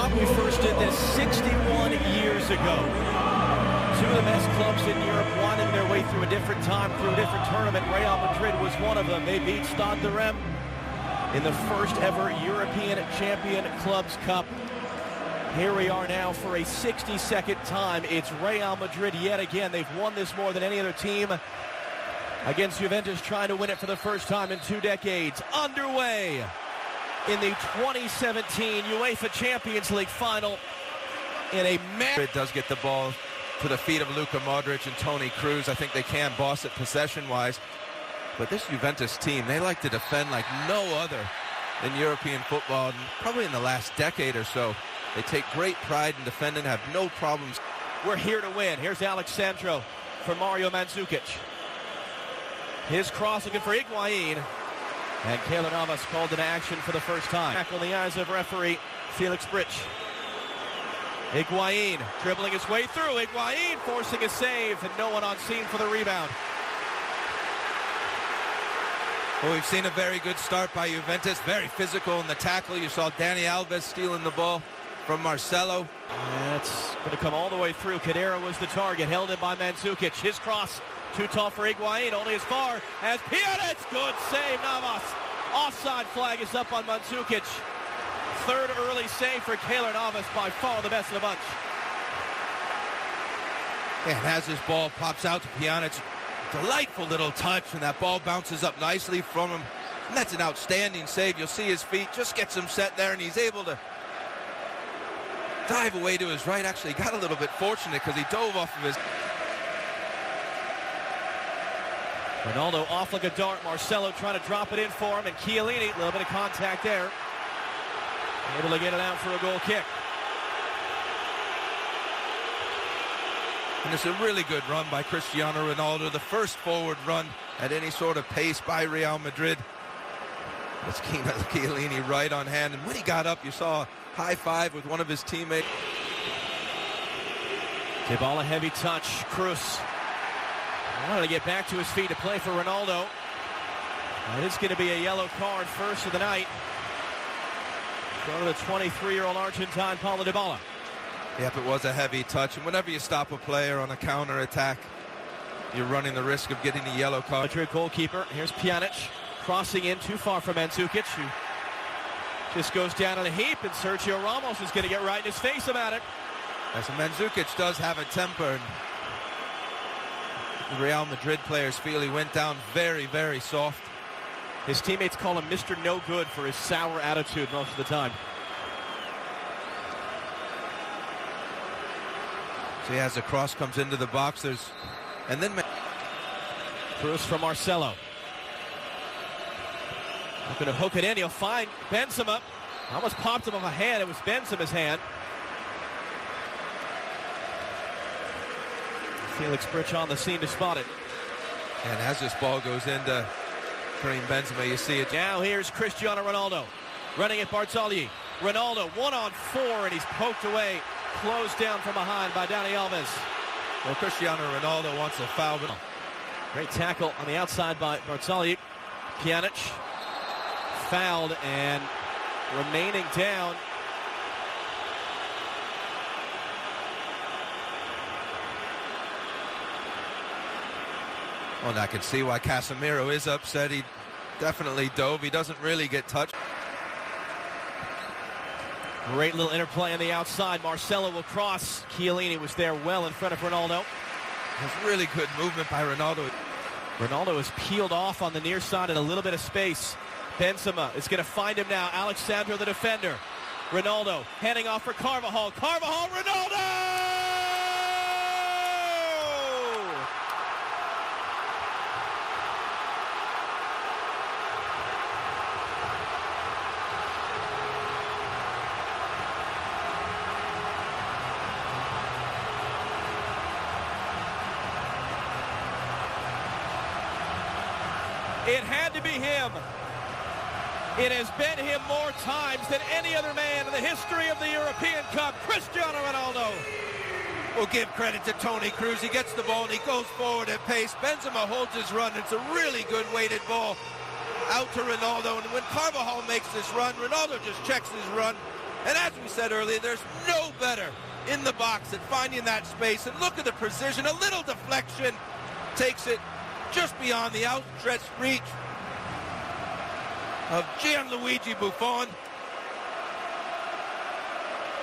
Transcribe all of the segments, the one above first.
Cup. We first did this 61 years ago. Two of the best clubs in Europe winding their way through a different time, through a different tournament. Real Madrid was one of them. They beat Stade de Reims in the first ever European Champion Clubs Cup. Here we are now for a 62nd time. It's Real Madrid yet again. They've won this more than any other team against Juventus, trying to win it for the first time in 2 decades. Underway in the 2017 UEFA Champions League final in a Madrid does get the ball to the feet of Luka Modric and Toni Kroos. I think they can boss it possession-wise. But this Juventus team, they like to defend like no other in European football, and probably in the last decade or so. They take great pride in defending, have no problems. We're here to win. Here's Alexandro for Mario Mandzukic. His cross looking for Higuain. And Keylor Navas called into action for the first time. Back on the eyes of referee Felix Brych. Higuain dribbling his way through. Higuain forcing a save, and no one on scene for the rebound. Well, we've seen a very good start by Juventus. Very physical in the tackle. You saw Dani Alves stealing the ball from Marcelo. That's going to come all the way through. Kadira was the target, held in by Mandzukic. His cross too tall for Higuain, only as far as Pjanic. Good save, Navas. Offside flag is up on Mandzukic. Third early save for Keylor Navas, by far the best of the bunch. And as this ball pops out to Pjanic, delightful little touch, and that ball bounces up nicely from him. And that's an outstanding save. You'll see his feet, just gets him set there, and he's able to dive away to his right. Actually got a little bit fortunate because he dove off of his... Ronaldo off like a dart. Marcelo trying to drop it in for him, and Chiellini, a little bit of contact there. Able to get it out for a goal kick. And it's a really good run by Cristiano Ronaldo, the first forward run at any sort of pace by Real Madrid. That's Chiellini right on hand, and when he got up, you saw a high five with one of his teammates. Dybala heavy touch. Kroos wanted to get back to his feet to play for Ronaldo. And it's going to be a yellow card first of the night. Go to the 23-year-old Argentine, Paulo Dybala. Yep, it was a heavy touch. And whenever you stop a player on a counter-attack, you're running the risk of getting a yellow card. Madrid goalkeeper. Here's Pjanic crossing in too far from Mandzukic, who just goes down in a heap, and Sergio Ramos is going to get right in his face about it. As Mandzukic does have a temper, and Real Madrid players feel he went down very, very soft. His teammates call him Mr. No Good for his sour attitude most of the time. See, as the cross comes into the box, and then Kroos from Marcelo. Not going to hook it in. He'll find Benzema. Almost popped him off a hand. It was Benzema's hand. Felix Brych on the scene to spot it. And as this ball goes into Karim Benzema, you see it. Now here's Cristiano Ronaldo running at Barzagli. Ronaldo 1-on-4, and he's poked away, closed down from behind by Dani Alves. Well, Cristiano Ronaldo wants a foul. Great tackle on the outside by Barzagli. Pjanic fouled and remaining down. Well, I can see why Casemiro is upset. He definitely dove. He doesn't really get touched. Great little interplay on the outside. Marcelo will cross. Chiellini was there well in front of Ronaldo. That's really good movement by Ronaldo. Ronaldo is peeled off on the near side in a little bit of space. Benzema is going to find him now. Alexandro, the defender. Ronaldo heading off for Carvajal. Carvajal, Ronaldo! It had to be him. It has been him more times than any other man in the history of the European Cup. Cristiano Ronaldo. We'll give credit to Toni Kroos. He gets the ball and he goes forward at pace. Benzema holds his run. It's a really good weighted ball out to Ronaldo. And when Carvajal makes this run, Ronaldo just checks his run And as we said earlier, there's no better in the box at finding that space. And look at the precision, a little deflection takes it just beyond the outstretched reach of Gianluigi Buffon.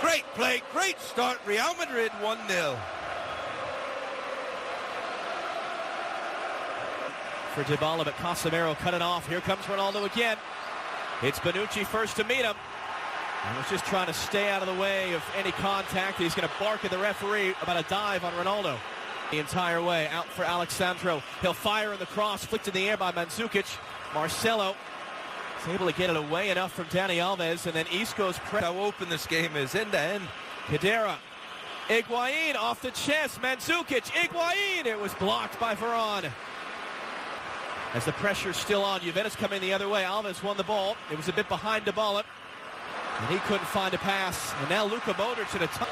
Great play, great start. Real Madrid 1-0. For Dybala, but Casemiro cut it off. Here comes Ronaldo again. It's Bonucci first to meet him. He was just trying to stay out of the way of any contact. He's going to bark at the referee about a dive on Ronaldo. The entire way out for Alexandro. He'll fire in the cross, flicked in the air by Mandzukic. Marcelo is able to get it away enough from Dani Alves, and then Isco's press. How open this game is, end to end. Khedira. Higuain off the chest. Mandzukic. Higuain. It was blocked by Varane. As the pressure's still on, Juventus coming the other way. Alves won the ball. It was a bit behind Dybala, and he couldn't find a pass. And now Luka Modric at a touch.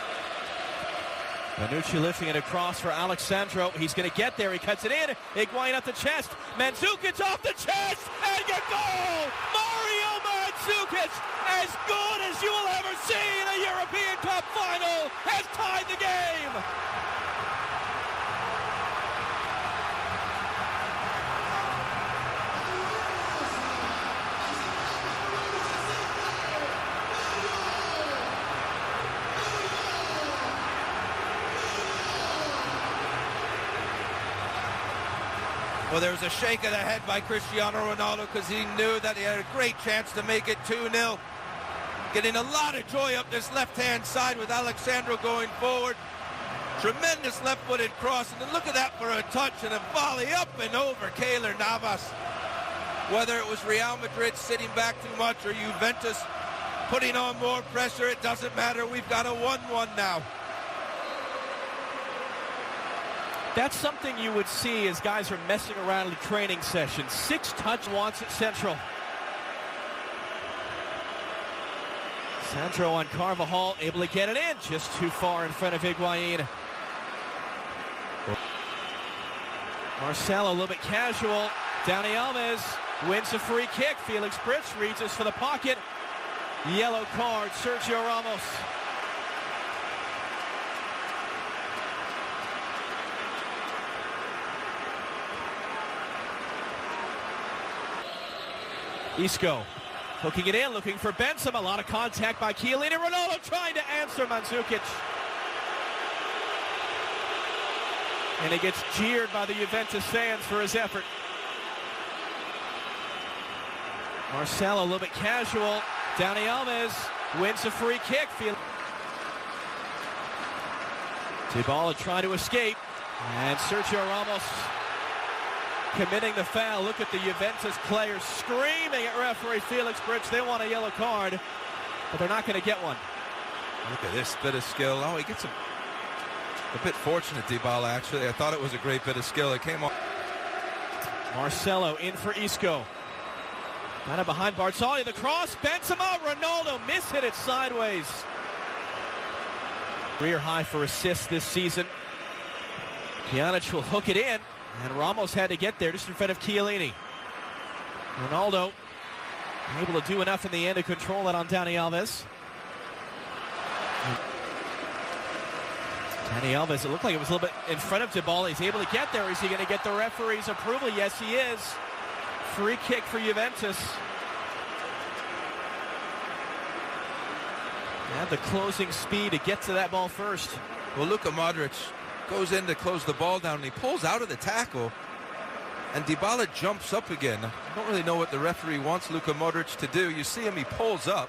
Bonucci lifting it across for Alexandro. He's going to get there. He cuts it in. Higuain up the chest. Mandzukic off the chest. And a goal! Mario Mandzukic, as good as you will ever see in a European Cup final, has tied the game. Well, there was a shake of the head by Cristiano Ronaldo because he knew that he had a great chance to make it 2-0. Getting a lot of joy up this left-hand side with Alexandro going forward. Tremendous left-footed cross, and then look at that for a touch and a volley up and over Keylor Navas. Whether it was Real Madrid sitting back too much or Juventus putting on more pressure, it doesn't matter. We've got a 1-1 now. That's something you would see as guys are messing around in the training session. 6 touch wants it central. Sandro on Carvajal, able to get it in, just too far in front of Higuain. Marcelo a little bit casual. Dani Alves wins a free kick. Felix Brits reaches for the pocket. Yellow card, Sergio Ramos. Isco hooking it in, looking for Benzema. A lot of contact by Chiellini. Ronaldo trying to answer Mandzukic. And he gets jeered by the Juventus fans for his effort. Marcelo a little bit casual. Dani Alves wins a free kick. Dybala trying to escape. And Sergio Ramos committing the foul. Look at the Juventus players screaming at referee Felix Brits. They want a yellow card, but they're not going to get one. Look at this bit of skill. Oh, he gets a bit fortunate, Dybala, actually. I thought it was a great bit of skill. It came off. Marcelo in for Isco. Kind of behind Barzagli. The cross. Benzema. Ronaldo mishit it sideways. Career high for assists this season. Pjanic will hook it in. And Ramos had to get there just in front of Chiellini. Ronaldo able to do enough in the end to control that on Dani Alves. Dani Alves, it looked like it was a little bit in front of Dybala. He's able to get there. Is he going to get the referee's approval? Yes, he is. Free kick for Juventus. Have the closing speed to get to that ball first. Well, Luka Modric goes in to close the ball down, and he pulls out of the tackle, and Dybala jumps up again. I don't really know what the referee wants Luka Modric to do. You see him, he pulls up.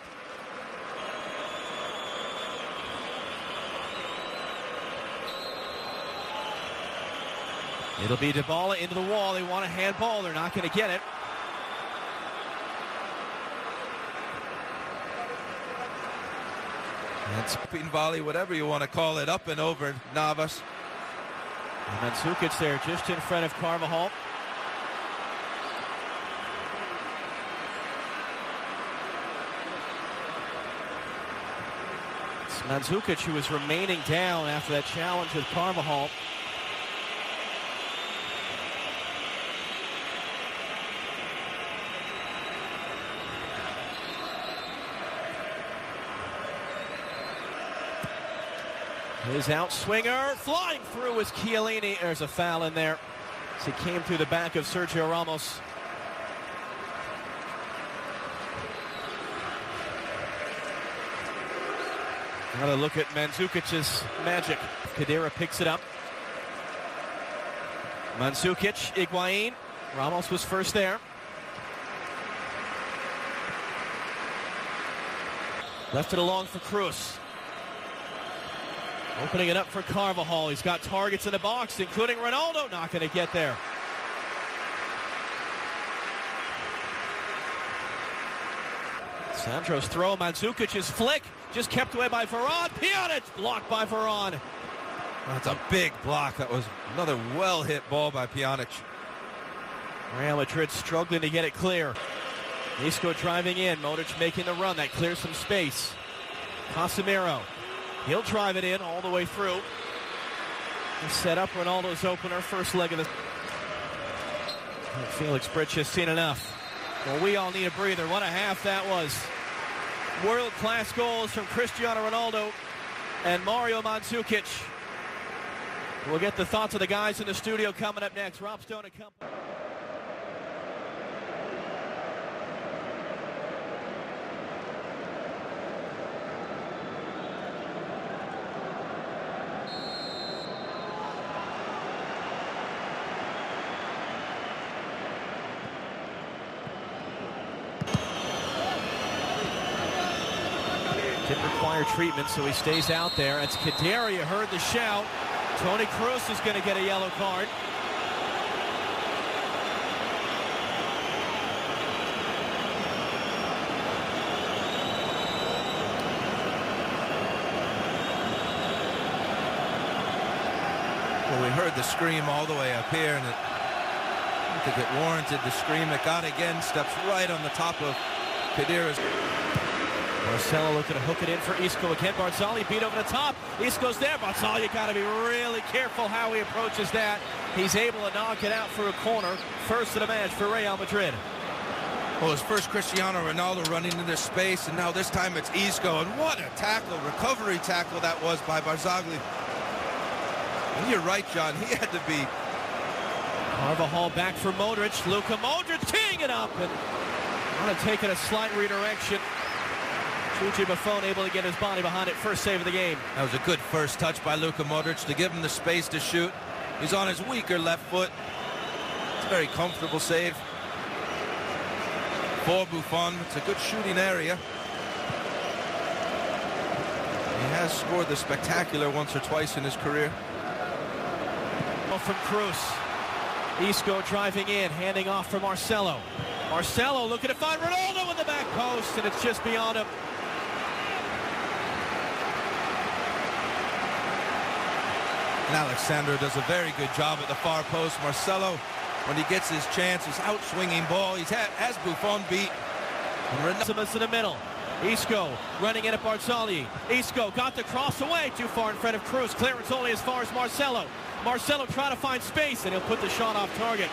It'll be Dybala into the wall. They want a handball. They're not going to get it. And spin volley, whatever you want to call it, up and over Navas. And Mandzukic there just in front of Carvajal. It's Mandzukic who was remaining down after that challenge with Carvajal. His outswinger flying through is Chiellini. There's a foul in there as he came through the back of Sergio Ramos. Another look at Mandzukic's magic. Khedira picks it up. Mandzukic, Higuain. Ramos was first there. Left it along for Cruz. Opening it up for Carvajal. He's got targets in the box, including Ronaldo. Not going to get there. Sandro's throw, Mandzukic's flick, just kept away by Varane. Pjanic blocked by Varane. That's a big block. That was another well-hit ball by Pjanic. Real Madrid struggling to get it clear. Isco driving in, Modric making the run. That clears some space. Casemiro, he'll drive it in all the way through. He set up Ronaldo's opener, first leg of the... Felix Bridge has seen enough. Well, we all need a breather. What a half that was. World-class goals from Cristiano Ronaldo and Mario Mandzukic. We'll get the thoughts of the guys in the studio coming up next. Rob Stone and company. Didn't require treatment, so he stays out there. It's Khedira, you heard the shout. Toni Kroos is going to get a yellow card. Well, we heard the scream all the way up here, and I think it warranted the scream. It got again, steps right on the top of Khedira's. Marcelo looking to hook it in for Isco again. Barzagli beat over the top. Isco's there. Barzagli got to be really careful how he approaches that. He's able to knock it out for a corner. First of the match for Real Madrid. Well, his first Cristiano Ronaldo running into space, and now this time it's Isco. And what a tackle, recovery tackle that was by Barzagli. And you're right, John. He had to be. Carvajal back for Modric. Luka Modric teeing it up and kind of taking a slight redirection. Chuchi Buffon able to get his body behind it. First save of the game. That was a good first touch by Luka Modric to give him the space to shoot. He's on his weaker left foot. It's a very comfortable save for Buffon. It's a good shooting area. He has scored the spectacular once or twice in his career. From Cruz. Isco driving in, handing off for Marcelo. Marcelo looking to find Ronaldo in the back post, and it's just beyond him. And Alexandro does a very good job at the far post. Marcelo, when he gets his chance, his out-swinging ball, has Buffon beat. Ronaldo in the middle. Isco running in at Barzagli. Isco got the cross away, too far in front of Cruz. Clearance only as far as Marcelo. Marcelo trying to find space, and he'll put the shot off target.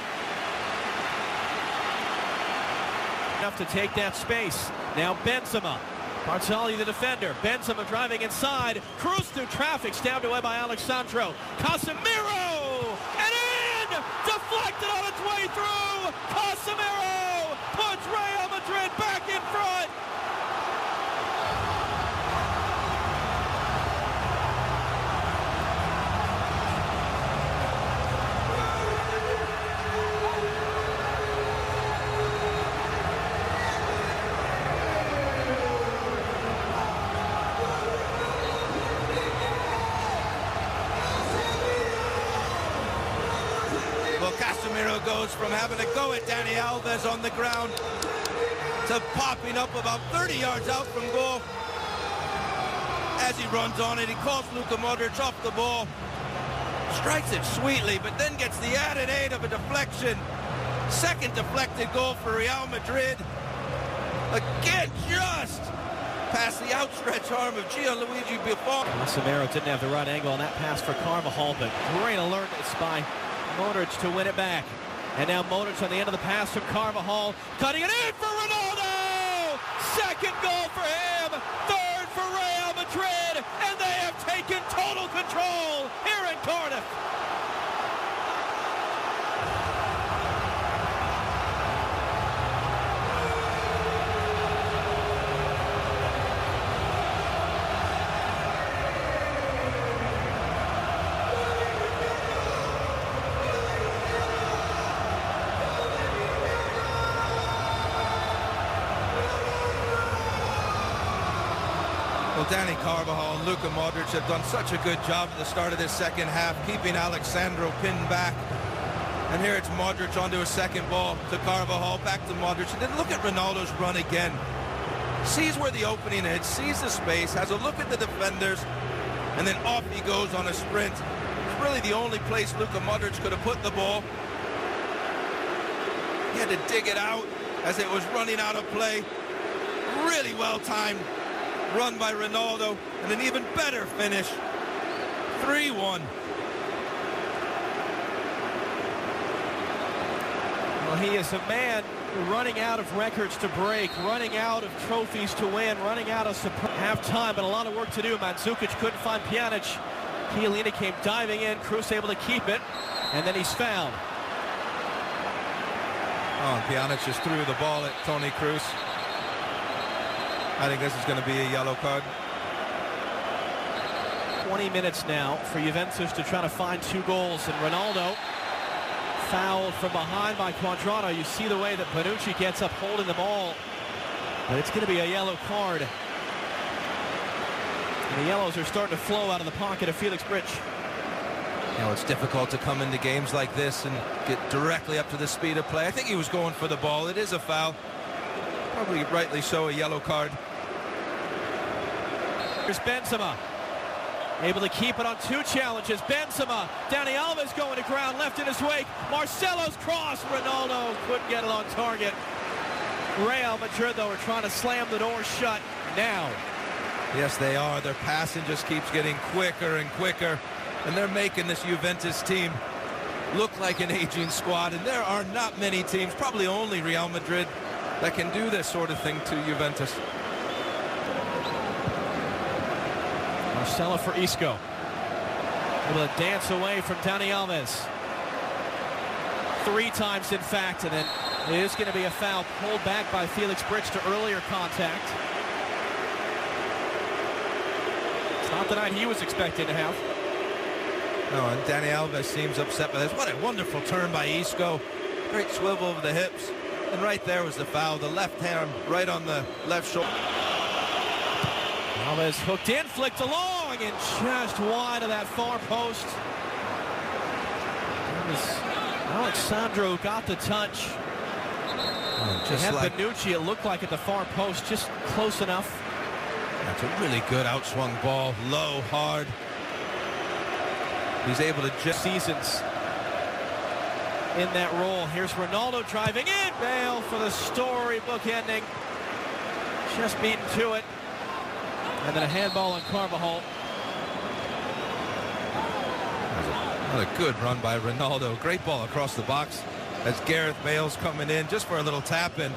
Enough to take that space. Now Benzema. Barzagli the defender. Benzema driving inside. Cruz through traffic, stabbed away by Alexandro. Casemiro! And in! Deflected on its way through! Casemiro puts Real Madrid back in front! Casemiro goes from having to go at Dani Alves on the ground to popping up about 30 yards out from goal. As he runs on it, he calls Luka Modric off the ball, strikes it sweetly, but then gets the added aid of a deflection. Second deflected goal for Real Madrid. Again, just past the outstretched arm of Gianluigi Buffon. Casemiro didn't have the right angle on that pass for Carvajal, but great alertness by Modric to win it back. And now Modric on the end of the pass from Carvajal, cutting it in for Ronaldo! Second goal for him, third for Real Madrid, and they have taken taken total control here in Cardiff. Well, Danny Carvajal and Luka Modric have done such a good job at the start of this second half, keeping Alexandro pinned back. And here it's Modric onto a second ball to Carvajal, back to Modric. And then look at Ronaldo's run again. Sees where the opening is, sees the space, has a look at the defenders, and then off he goes on a sprint. It's really the only place Luka Modric could have put the ball. He had to dig it out as it was running out of play. Really well timed run by Ronaldo, and an even better finish. 3-1. Well, he is a man running out of records to break, running out of trophies to win, running out of half-time, but a lot of work to do. Mandzukic couldn't find Pjanic. Chiellini came diving in. Kroos able to keep it, and then he's fouled. Oh, and Pjanic just threw the ball at Toni Kroos. I think this is going to be a yellow card. 20 minutes now for Juventus to try to find 2 goals, and Ronaldo fouled from behind by Cuadrado. You see the way that Bonucci gets up holding the ball, but it's going to be a yellow card. And the yellows are starting to flow out of the pocket of Felix Brych. You know, it's difficult to come into games like this and get directly up to the speed of play. I think he was going for the ball. It is a foul. Probably rightly so, a yellow card. Here's Benzema, able to keep it on 2 challenges. Benzema, Dani Alves going to ground, left in his wake. Marcelo's cross, Ronaldo couldn't get it on target. Real Madrid, though, are trying to slam the door shut now. Yes, they are. Their passing just keeps getting quicker and quicker, and they're making this Juventus team look like an aging squad, and there are not many teams, probably only Real Madrid, that can do this sort of thing to Juventus. Marcelo for Isco. Able to dance away from Dani Alves. 3 times, in fact, and then it is going to be a foul pulled back by Felix Brych to earlier contact. It's not the night he was expected to have. No, and Dani Alves seems upset by this. What a wonderful turn by Isco. Great swivel over the hips. And right there was the foul. The left hand right on the left shoulder. Alves hooked in, flicked along, and just wide of that far post. Alexandro got the touch. Just had like Bonucci, it looked like at the far post, just close enough. That's a really good outswung ball, low, hard. He's able to just seasons in that role. Here's Ronaldo driving in. Bale for the storybook ending. Just beaten to it. And then a handball on Carvajal. Another good run by Ronaldo. Great ball across the box as Gareth Bale's coming in just for a little tap in.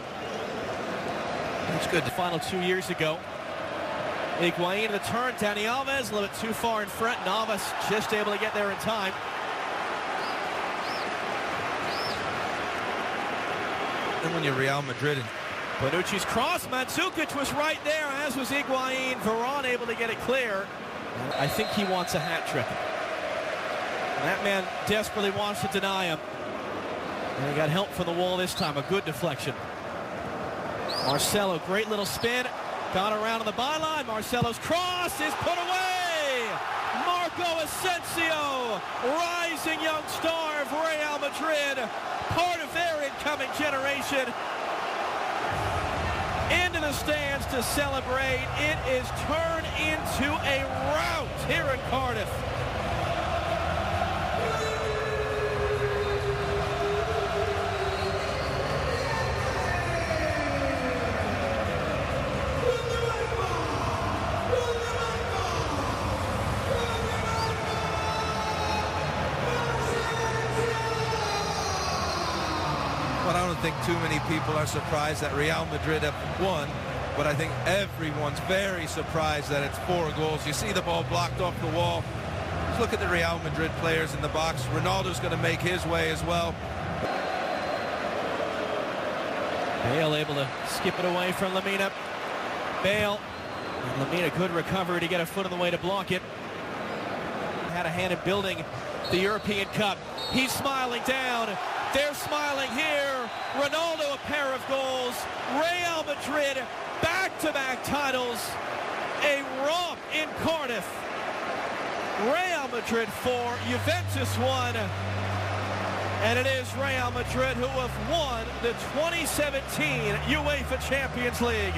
That's good. The final 2 years ago. Higuain the turn. Dani Alves a little bit too far in front. Navas just able to get there in time. And when you're Real Madrid, Bonucci's cross. Mandzukic was right there, as was Higuain. Varane able to get it clear. I think he wants a hat trick. And that man desperately wants to deny him. And he got help from the wall this time. A good deflection. Marcelo, great little spin. Got around on the byline. Marcelo's cross is put away. Marco Asensio, rising young star of Real Madrid, part of their incoming generation, into the stands to celebrate. It is turned into a rout here in Cardiff. I don't think too many people are surprised that Real Madrid have won but I think everyone's very surprised that it's 4 goals. You see the ball blocked off the wall. Just look at the Real Madrid players in the box. Ronaldo's going to make his way as well. Bale able to skip it away from Lamina. Bale. And Lamina, good recovery to get a foot in the way to block it. Had a hand in building the European Cup. He's smiling down. They're smiling here. Ronaldo, a pair of goals. Real Madrid, back-to-back titles. A romp in Cardiff. Real Madrid 4, Juventus 1. And it is Real Madrid who have won the 2017 UEFA Champions League.